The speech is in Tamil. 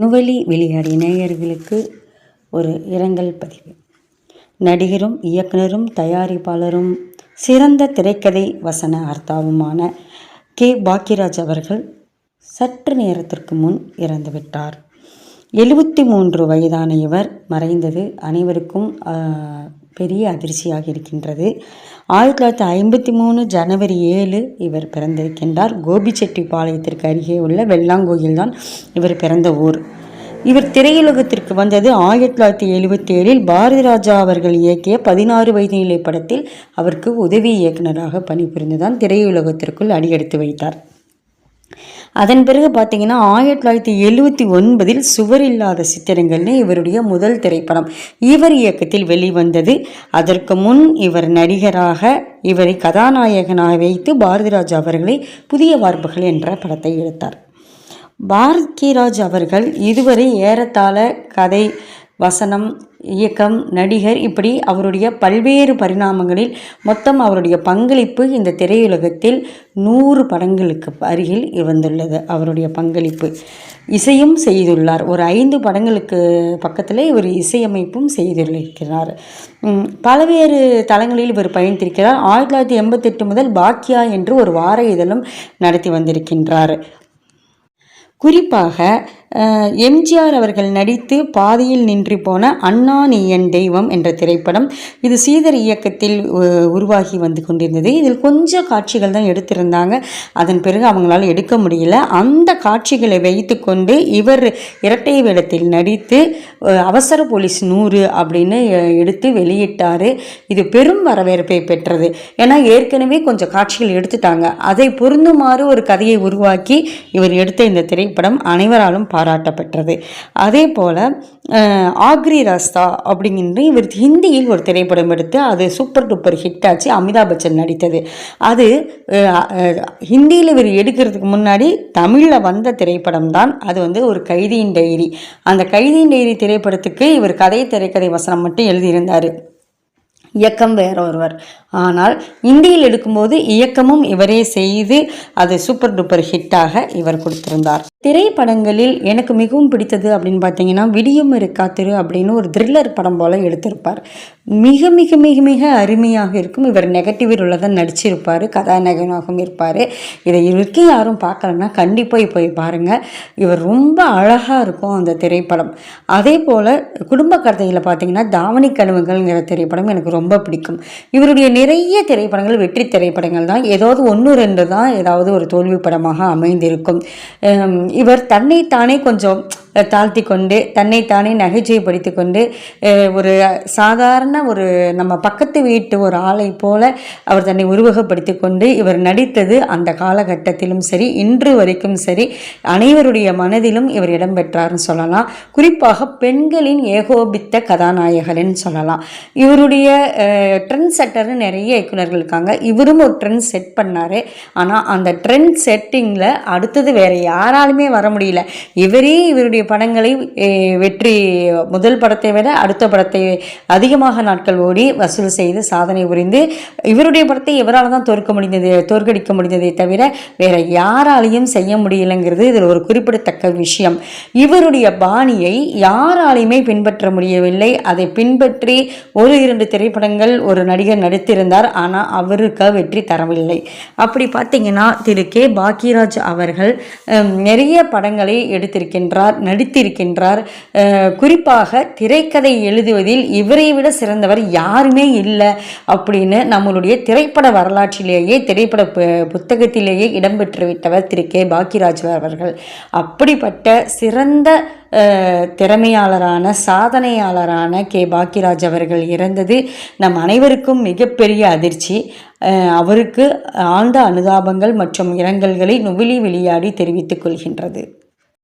நுவலி விளையாடி நேயர்களுக்கு ஒரு இரங்கல் பதிவு. நடிகரும் இயக்குனரும் தயாரிப்பாளரும் சிறந்த திரைக்கதை வசன அர்த்தாவுமான கே. பாக்கியராஜ் அவர்கள் சற்று நேரத்திற்கு முன் இறந்துவிட்டார். 73 வயதான இவர் மறைந்தது அனைவருக்கும் பெரிய அதிர்ச்சியாக இருக்கின்றது. 1953 ஜனவரி 7 இவர் பிறந்திருக்கின்றார். கோபிச்செட்டிப்பாளையத்திற்கு அருகே உள்ள வெள்ளாங்கோயில் தான் இவர் பிறந்த ஊர். இவர் திரையுலகத்திற்கு வந்தது 1977 பாரதி ராஜா அவர்கள் இயக்கிய 16 வயது நிலை படத்தில் அவருக்கு உதவி இயக்குநராக பணிபுரிந்துதான் திரையுலகத்திற்குள் அடியெடுத்து வைத்தார். அதன் பிறகு பார்த்தீங்கன்னா 1979 சுவர் இல்லாத சித்திரங்கள்னு இவருடைய முதல் திரைப்படம் இவர் இயக்கத்தில் வெளிவந்தது. அதற்கு முன் இவர் நடிகராக இவரை கதாநாயகனாக வைத்து பாரதிராஜா அவர்களை புதிய வார்ப்புகள் என்ற படத்தை எடுத்தார். பாரதிராஜ் அவர்கள் இதுவரை ஏறத்தாழ கதை, வசனம், இயக்கம், நடிகர் இப்படி அவருடைய பல்வேறு பரிணாமங்களில் மொத்தம் அவருடைய பங்களிப்பு இந்த திரையுலகத்தில் 100 படங்களுக்கு அருகில் வந்துள்ளது. அவருடைய பங்களிப்பு இசையும் செய்துள்ளார். ஒரு 5 படங்களுக்கு பக்கத்தில் இவர் இசையமைப்பும் செய்திருக்கிறார். பல்வேறு தளங்களில் இவர் பயணித்திருக்கிறார். 1988 முதல் பாக்கியா என்று ஒரு வார இதழும் நடத்தி வந்திருக்கின்றார். குறிப்பாக எம்ஜிஆர் அவர்கள் நடித்து பாதியில் நின்று போன அண்ணா நீ என் தெய்வம் என்ற திரைப்படம் இது ஸ்ரீதர் இயக்கத்தில் உருவாகி வந்து கொண்டிருந்தது. இதில் கொஞ்சம் காட்சிகள் தான் எடுத்திருந்தாங்க. அதன் பிறகு அவங்களால எடுக்க முடியல. அந்த காட்சிகளை வைத்து கொண்டு இவர் இரட்டை வேடத்தில் நடித்து அவசர போலீஸ் 100 அப்படின்னு எடுத்து வெளியிட்டார். இது பெரும் வரவேற்பை பெற்றது. ஏன்னா ஏற்கனவே கொஞ்சம் காட்சிகள் எடுத்துட்டாங்க. அதை பொருந்துமாறு ஒரு கதையை உருவாக்கி இவர் எடுத்த இந்த திரைப்படம் அனைவராலும் பாராட்டப்பட்டது. அதே போல் ஆக்ரி ராஸ்தா அப்படிங்கிற இவர் ஹிந்தியில் ஒரு திரைப்படம் எடுத்து அது சூப்பர் டூப்பர் ஹிட் ஆச்சு. அமிதாப் பச்சன் நடித்தது. அது ஹிந்தியில் இவர் எடுக்கிறதுக்கு முன்னாடி தமிழில் வந்த திரைப்படம் தான். அது ஒரு கைதியின் டைரி. அந்த கைதியின் டைரி திரைப்படத்துக்கு இவர் கதை, திரைக்கதை, வசனம் மட்டும் எழுதியிருந்தார். இயக்கம் வேற ஒருவர். ஆனால் இந்தியில் எடுக்கும்போது இயக்கமும் இவரே செய்து அது சூப்பர் டூப்பர் ஹிட்டாக இவர் கொடுத்திருந்தார். திரைப்படங்களில் எனக்கு மிகவும் பிடித்தது அப்படின்னு பார்த்தீங்கன்னா விடியும் இருக்காத்திரு அப்படின்னு ஒரு த்ரில்லர் படம் போல எடுத்திருப்பார். மிக மிக மிக மிக அருமையாக இருக்கும். இவர் நெகட்டிவ் உள்ளதான் நடிச்சிருப்பார். கதாநாயகனாகவும் இருப்பார். இதை இவருக்கு யாரும் பார்க்கலன்னா கண்டிப்பாக போய் பாருங்கள். இவர் ரொம்ப அழகாக இருக்கும் அந்த திரைப்படம். அதே போல் குடும்ப கதையில் பார்த்தீங்கன்னா தாவணி கனவுகள்ங்கிற திரைப்படம் எனக்கு ரொம்ப பிடிக்கும். இவருடைய நிறைய திரைப்படங்கள் வெற்றி திரைப்படங்கள் தான். ஏதாவது 1-2 தான் ஏதாவது ஒரு தோல்வி படமாக அமைந்திருக்கும். இவர் தன்னைத்தானே கொஞ்சம் தாழ்த்தி கொண்டு தன்னைத்தானே நகைச்சுவைப்படுத்தி கொண்டு ஒரு சாதாரண ஒரு நம்ம பக்கத்து வீட்டு ஒரு ஆளை போல அவர் தன்னை உருவகப்படுத்தி கொண்டு இவர் நடித்தது அந்த காலகட்டத்திலும் சரி இன்று வரைக்கும் சரி அனைவருடைய மனதிலும் இவர் இடம்பெற்றார்னு சொல்லலாம். குறிப்பாக பெண்களின் ஏகோபித்த கதாநாயகர்ன்னு சொல்லலாம். இவருடைய ட்ரெண்ட் செட்டர்னு நிறைய இயக்குனர்கள் இருக்காங்க. இவரும் ஒரு ட்ரெண்ட் செட் பண்ணார். ஆனால் அந்த ட்ரெண்ட் செட்டிங்கில் அடுத்தது வேறு யாராலுமே வர முடியல. இவருடைய படங்களை வெற்றி முதல் படத்தை விட அடுத்த படத்தை அதிகமாக நாட்கள் ஓடி வசூல் செய்து சாதனை புரிந்து இவருடைய படத்தை இவரால் தான் தோற்கடிக்க முடிந்ததை தவிர வேற யாராலையும் செய்ய முடியலைங்கிறது இதில் ஒரு குறிப்பிடத்தக்க விஷயம். இவருடைய பாணியை யாராலையுமே பின்பற்ற முடியவில்லை. அதை பின்பற்றி 1-2 திரைப்படங்கள் ஒரு நடிகர் நடித்திருந்தார். ஆனால் அவருக்கு வெற்றி தரவில்லை. அப்படி பார்த்தீங்கன்னா திரு கே. பாக்கியராஜ் அவர்கள் நிறைய படங்களை எடுத்திருக்கின்றார், நடித்திருக்கின்றார். குறிப்பாக திரைக்கதை எழுதுவதில் இவரை விட சிறந்தவர் யாருமே இல்லை அப்படின்னு நம்மளுடைய திரைப்பட வரலாற்றிலேயே திரைப்பட புத்தகத்திலேயே இடம்பெற்றுவிட்டவர் திரு கே. பாக்கியராஜ் அவர்கள். அப்படிப்பட்ட சிறந்த திறமையாளரான சாதனையாளரான கே. பாக்கியராஜ் அவர்கள் இறந்தது நம் அனைவருக்கும் மிகப்பெரிய அதிர்ச்சி. அவருக்கு ஆழ்ந்த அனுதாபங்கள் மற்றும் இரங்கல்களை நுவலி விளையாடி தெரிவித்துக் கொள்கின்றது.